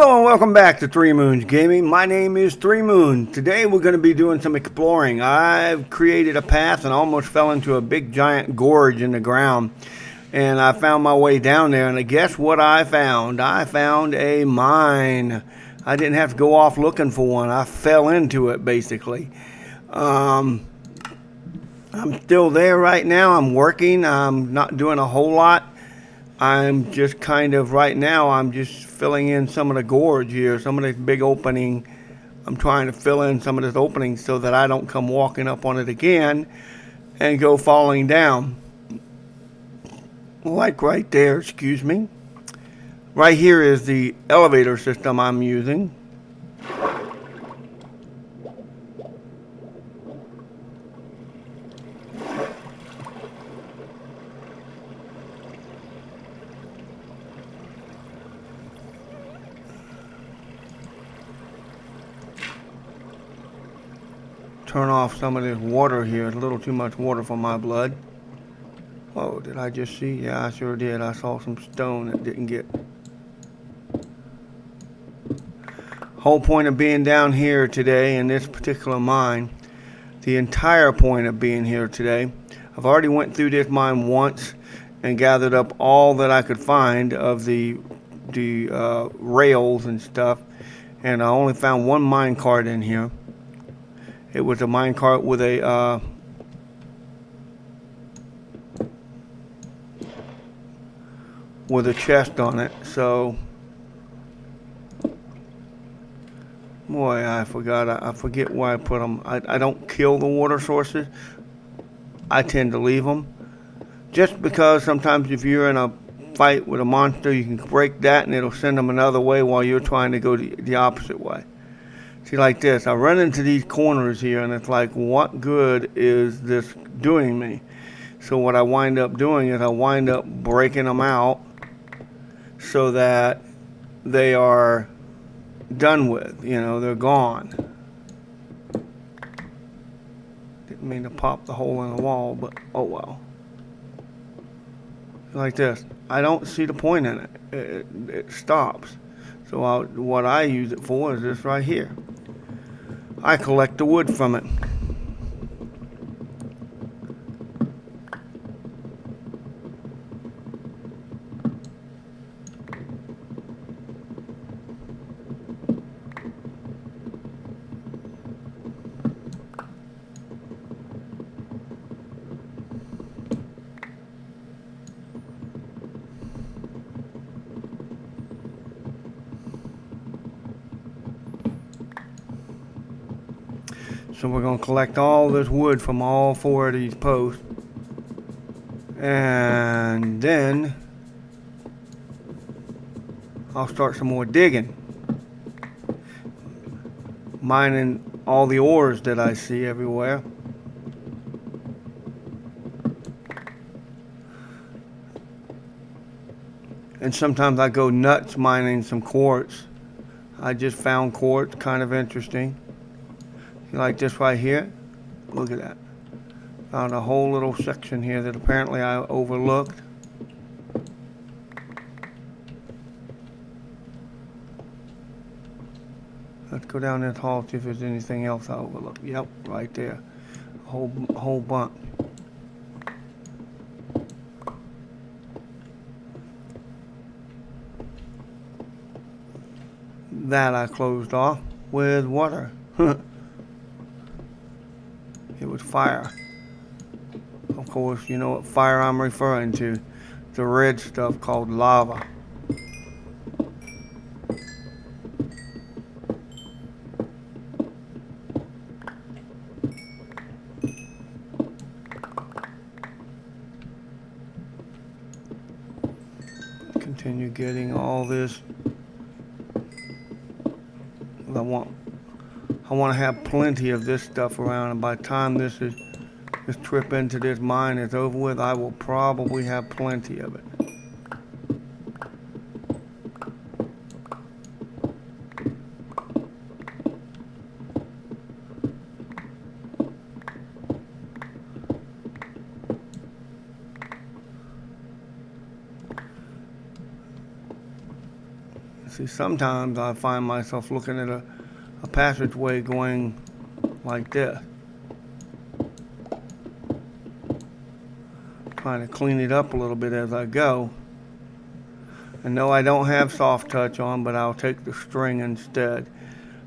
Hello and welcome back to Three Moons Gaming. My name is Three Moon. Today we're going to be doing some exploring. I've created a path and almost fell into a big giant gorge in the ground. And I found my way down there, and guess what I found? I found a mine. I didn't have to go off looking for one. I fell into it basically. I'm still there right now. I'm working. I'm not doing a whole lot. I'm just kind of, right now, I'm just filling in some of the gorge here, some of this big opening. I'm trying to fill in some of this opening so that I don't come walking up on it again and go falling down. Like right there, excuse me. Right here is the elevator system I'm using. Turn off some of this water here. It's a little too much water for my blood. Oh, did I just see? Yeah, I sure did. I saw some stone that didn't get. Whole point of being down here today in this particular mine, the entire point of being here today, I've already went through this mine once and gathered up all that I could find of the rails and stuff, and I only found one mine cart in here. It was a mine cart with a chest on it. So, boy, I forgot. I forget why I put them. I don't kill the water sources. I tend to leave them, just because sometimes if you're in a fight with a monster, you can break that and it'll send them another way while you're trying to go the opposite way. See, like this, I run into these corners here, and it's like, what good is this doing me? So what I wind up doing is I wind up breaking them out so that they are done with. You know, they're gone. Didn't mean to pop the hole in the wall, but oh well. Like this, I don't see the point in it. It stops. So what I use it for is this right here. I collect the wood from it. So we're going to collect all this wood from all four of these posts. And then I'll start some more digging. Mining all the ores that I see everywhere. And sometimes I go nuts mining some quartz. I just found quartz, kind of interesting. Like this right here, look at that. Found a whole little section here that apparently I overlooked. Let's go down this hall, see if there's anything else I overlooked. Yep, right there. A whole bunch. That I closed off with water. It was fire. Of course, you know what fire I'm referring to. The red stuff called lava. Continue getting all this. I want to have plenty of this stuff around, and by the time this trip into this mine is over with, I will probably have plenty of it. See, sometimes I find myself looking at a passageway going like this. Trying to clean it up a little bit as I go. And no, I don't have soft touch on, but I'll take the string instead.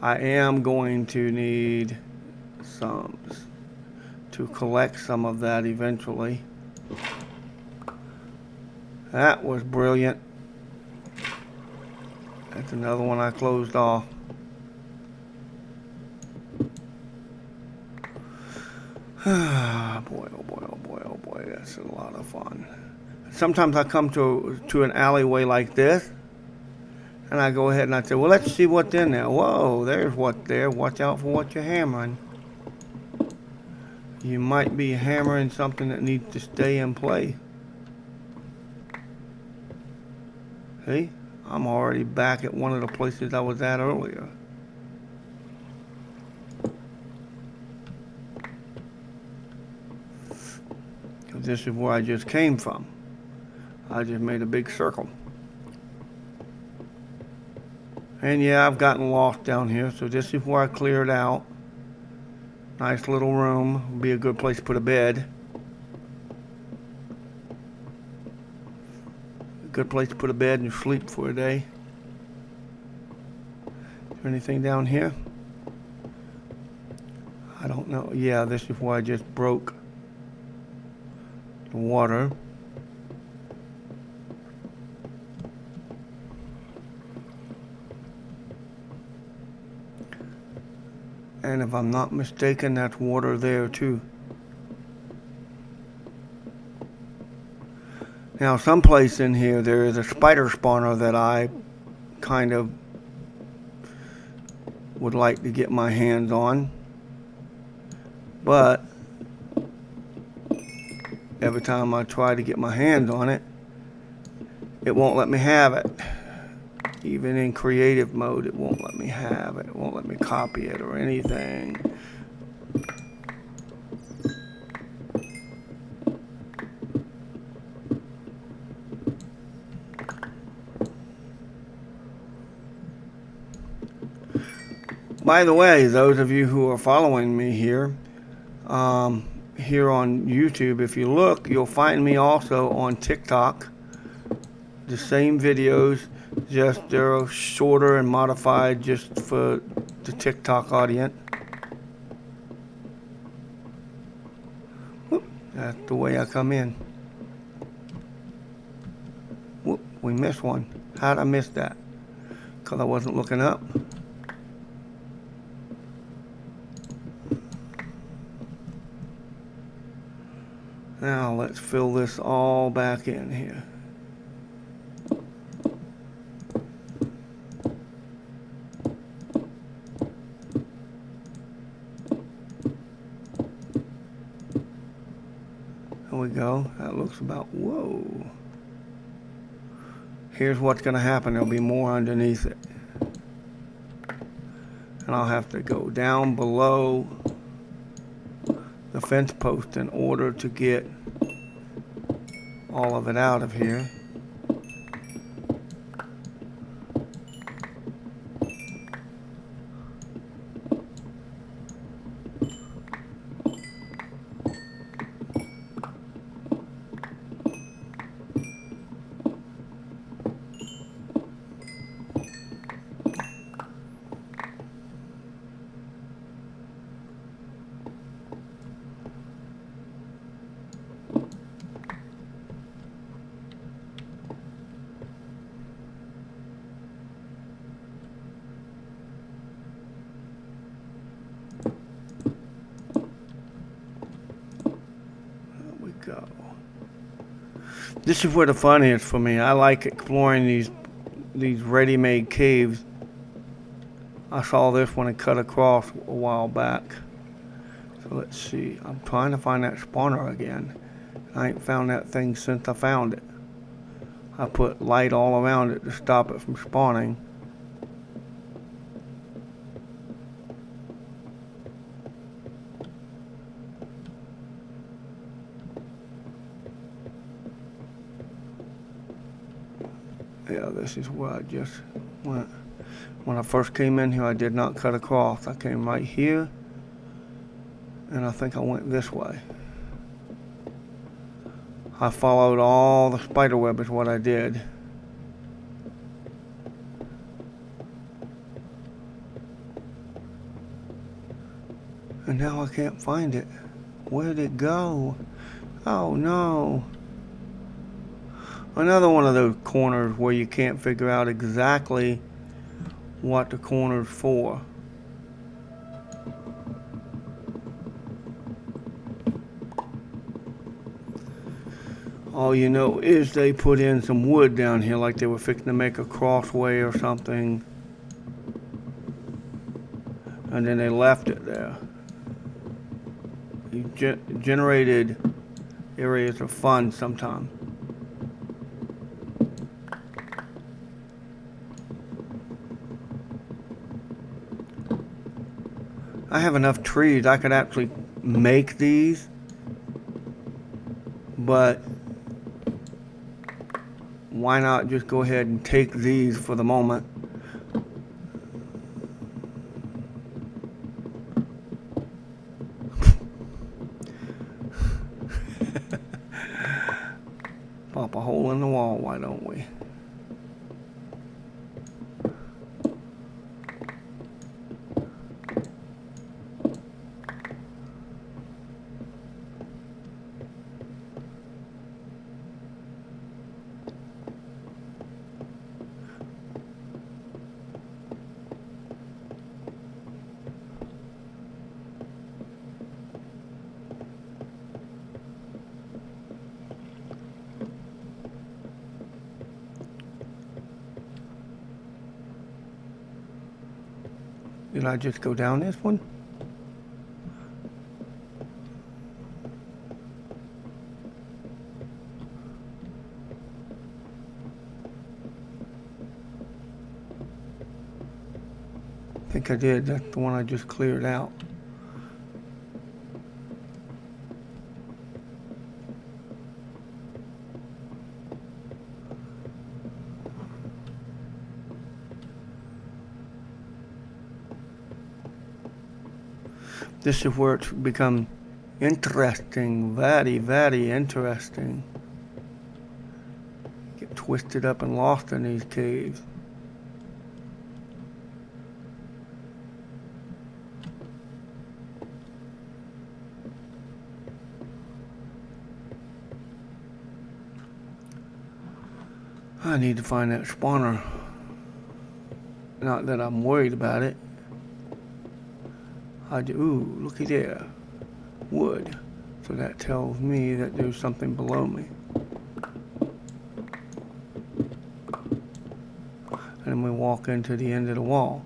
I am going to need some to collect some of that eventually. That was brilliant. That's another one I closed off. Boy, oh boy, oh boy, oh boy, that's a lot of fun. Sometimes I come to an alleyway like this, and I go ahead and I say, well, let's see what's in there. Whoa, there's what's there. Watch out for what you're hammering. You might be hammering something that needs to stay in place. See, I'm already back at one of the places I was at earlier. This is where I just came from. I just made a big circle. And yeah, I've gotten lost down here, so this is where I cleared out. Nice little room. Would be a good place to put a bed. A good place to put a bed and sleep for a day. Is there anything down here? I don't know. Yeah, this is where I just broke the water. And if I'm not mistaken, that's water there too. Now, someplace in here, there is a spider spawner that I kind of would like to get my hands on. But every time I try to get my hands on it, it won't let me have it. Even in creative mode, it won't let me have it. It won't let me copy it or anything. By the way, those of you who are following me here on YouTube, if you look, you'll find me also on TikTok. The same videos, just they're shorter and modified just for the TikTok audience. Whoop, that's the way I come in. Whoop, we missed one. How'd I miss that? Because I wasn't looking up. Now let's fill this all back in here. There we go. That looks about, whoa. Here's what's going to happen. There'll be more underneath it. And I'll have to go down below the fence post in order to get all of it out of here. Go. This is where the fun is for me. I like exploring these ready-made caves. I saw this one and cut across a while back. So let's see. I'm trying to find that spawner again. I ain't found that thing since I found it. I put light all around it to stop it from spawning. Yeah, this is where I just When I first came in here, I did not cut across. I came right here, and I think I went this way. I followed all the spider web is what I did. And now I can't find it. Where'd it go? Oh no. Another one of those corners where you can't figure out exactly what the corner's for. All you know is they put in some wood down here like they were fixing to make a crossway or something. And then they left it there. You generated areas of fun sometime. I have enough trees I could actually make these, but why not just go ahead and take these for the moment? Pop a hole in the wall, why don't we? Did I just go down this one? I think I did. That's the one I just cleared out. This is where it's become interesting, very, very interesting. Get twisted up and lost in these caves. I need to find that spawner. Not that I'm worried about it. Ooh, looky there. Wood. So that tells me that there's something below me. And then we walk into the end of the wall.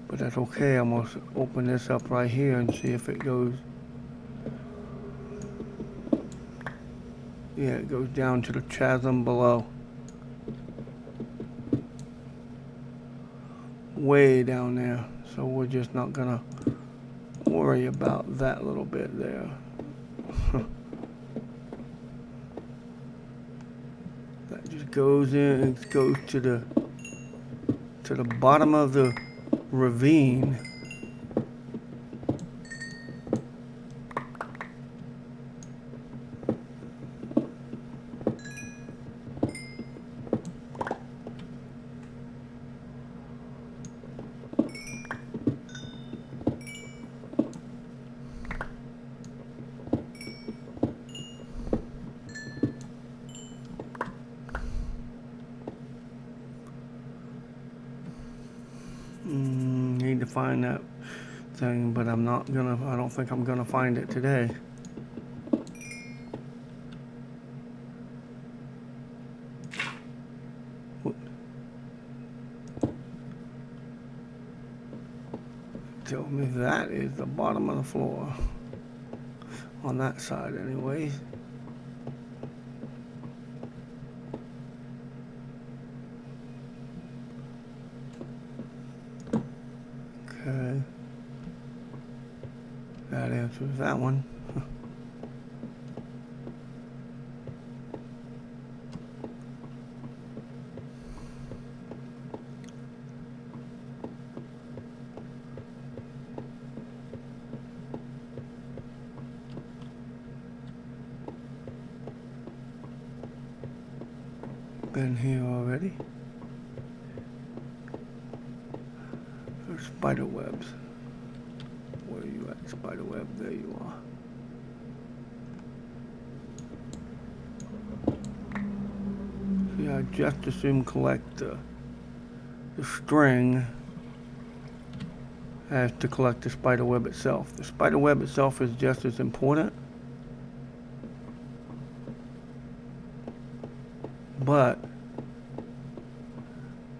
But that's okay. I'm going to open this up right here and see if it goes. Yeah, it goes down to the chasm below. Way down there. So we're just not going to worry about that little bit there. That just goes in, it goes to the bottom of the ravine. Need to find that thing, but I don't think I'm gonna find it today. Tell me that is the bottom of the floor. On that side anyways. Okay. That answers that one. been here already. There's spider webs. Where are you at, spider web? There you are. See, I just assume collect the string as to collect the spider web itself. The spider web itself is just as important, but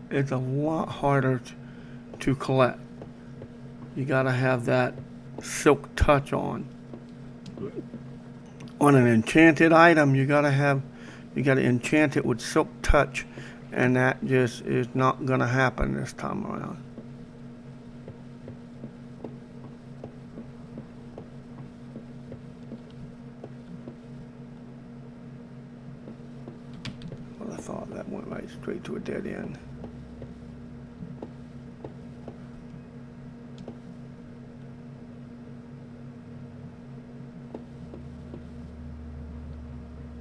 it's a lot harder to collect. You gotta have that silk touch on. On an enchanted item, you gotta enchant it with silk touch, and that just is not gonna happen this time around. Well, I thought that went right straight to a dead end.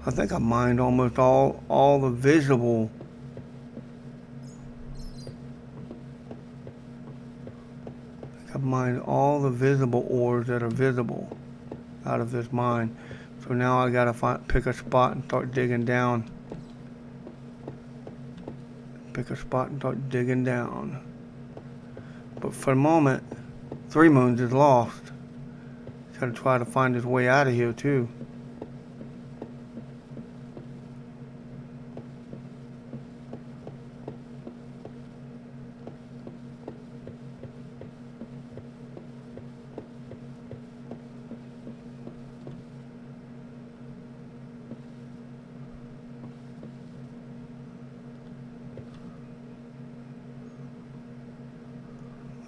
I think I mined almost all the visible. I've mined all the visible ores that are visible out of this mine. So now I gotta pick a spot and start digging down. Pick a spot and start digging down. But for the moment, 3 Moons is lost. He's gotta try to find his way out of here too.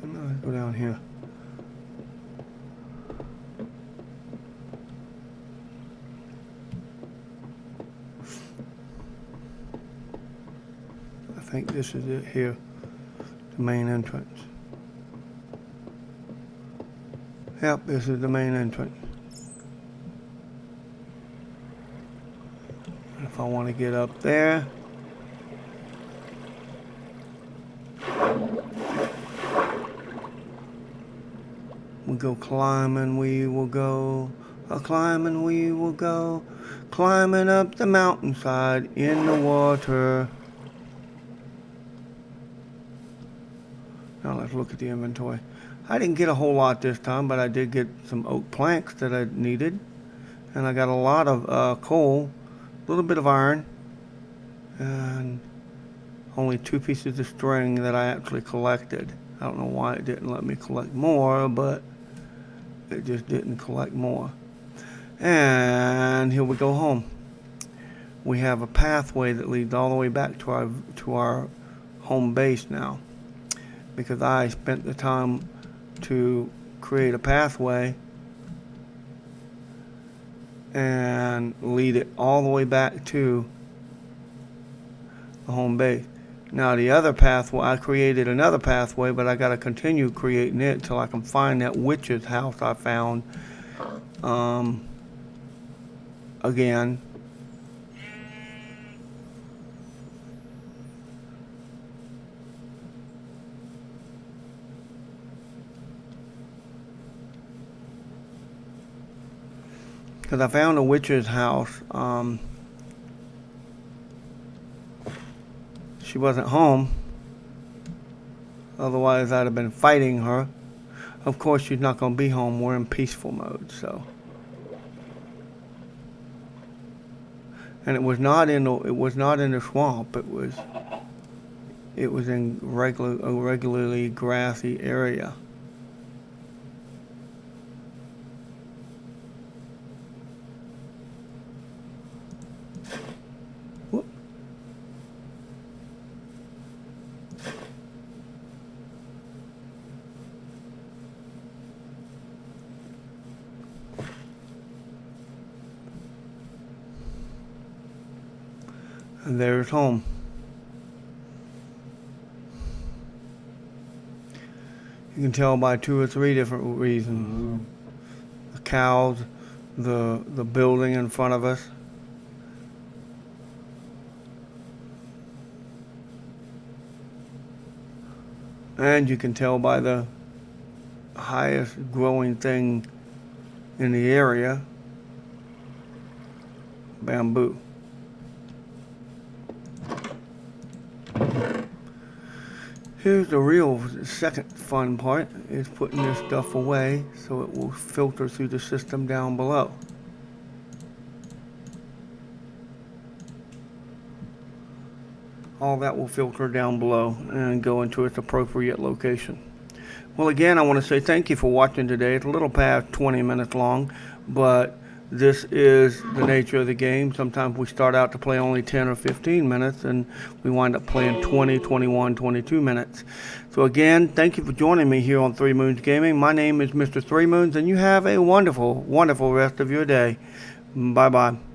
Let's go down here. I think this is it here, the main entrance. Yep, this is the main entrance. And if I want to get up there, we go climbing, we will go, climbing, we will go, climbing up the mountainside in the water. Now let's look at the inventory. I didn't get a whole lot this time, but I did get some oak planks that I needed. And I got a lot of coal, a little bit of iron, and only 2 pieces of string that I actually collected. I don't know why it didn't let me collect more, but it just didn't collect more. And here we go home. We have a pathway that leads all the way back to our home base now, because I spent the time to create a pathway and lead it all the way back to the home base. Now the other pathway, I created another pathway, but I got to continue creating it till I can find that witch's house I found again. Because I found a witch's house. She wasn't home. Otherwise, I'd have been fighting her. Of course, she's not going to be home. We're in peaceful mode, so. And it was not in the swamp. It was in a regularly grassy area. And there's home. You can tell by 2 or 3 different reasons. The cows, the building in front of us, And you can tell by the highest growing thing in the area, bamboo. Here's the real second fun part, is putting this stuff away so it will filter through the system down below. All that will filter down below and go into its appropriate location. Well, again, I want to say thank you for watching today. It's a little past 20 minutes long, but this is the nature of the game. Sometimes we start out to play only 10 or 15 minutes, and we wind up playing 20, 21, 22 minutes. So again, thank you for joining me here on 3 Moons Gaming. My name is Mr. 3 Moons, and you have a wonderful, wonderful rest of your day. Bye-bye.